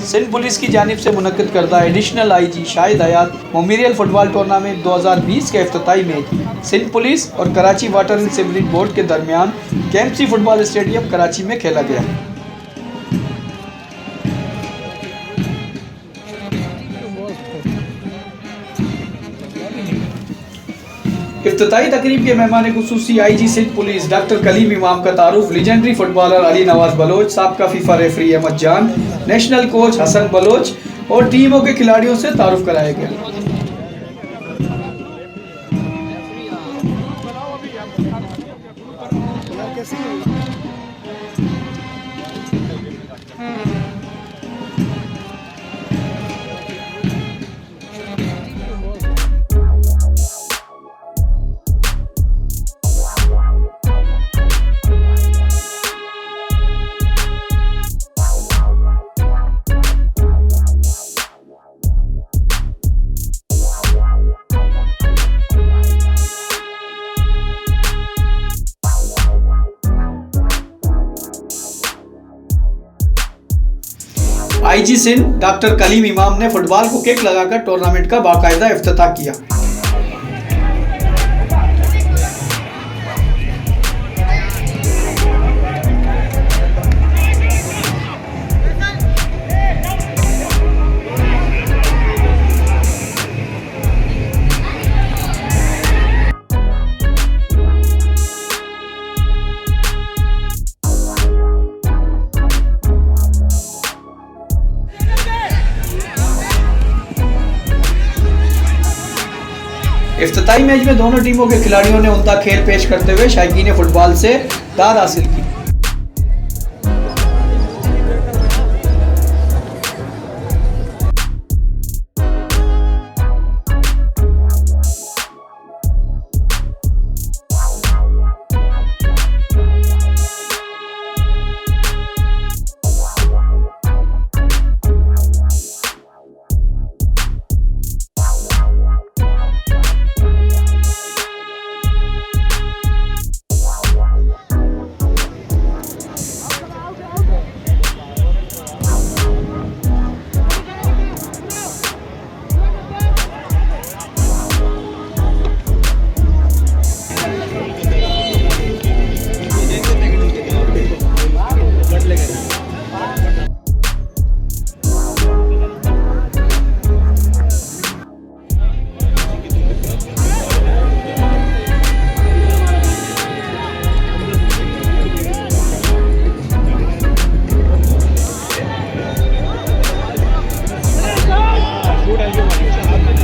Sindh police की जानिब से मुनक्किद करदा एडिशनल IG शाहिद हयात मेमोरियल फुटबॉल टूर्नामेंट 2020 के इफ्तिताई मैच सिंध पुलिस और Karachi water and sewerage board के दरमियान KMC फुटबॉल स्टेडियम कराची में खेला गया। इफ्तिताई तकरीब के मेहमान खुसूसी IG Sindh police doctor Kaleem Imam का तारुफ लीजेंडरी फुटबॉलर अली नवाज बलोच, साबका FIFA referee Ahmed Jan, national coach Hasan Bloch और टीमों के खिलाड़ियों से तारुफ कराया गया। IG सिंध डॉक्टर कलीम इमाम ने फुटबॉल को किक लगाकर टूर्नामेंट का बाकायदा इफ्तिताह किया। इफ्तिताई मैच में दोनों टीमों के खिलाड़ियों ने उम्दा खेल पेश करते हुए शायकीन फुटबॉल से दाद हासिल की।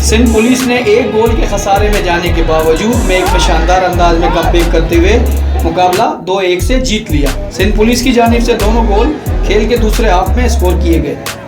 सिंध पुलिस ने एक गोल के खसारे में जाने के बावजूद मैच में शानदार अंदाज में कमबैक करते हुए मुकाबला 2-1 से जीत लिया। सिंध पुलिस की जानिब से दोनों गोल खेल के दूसरे हाफ में स्कोर किए गए।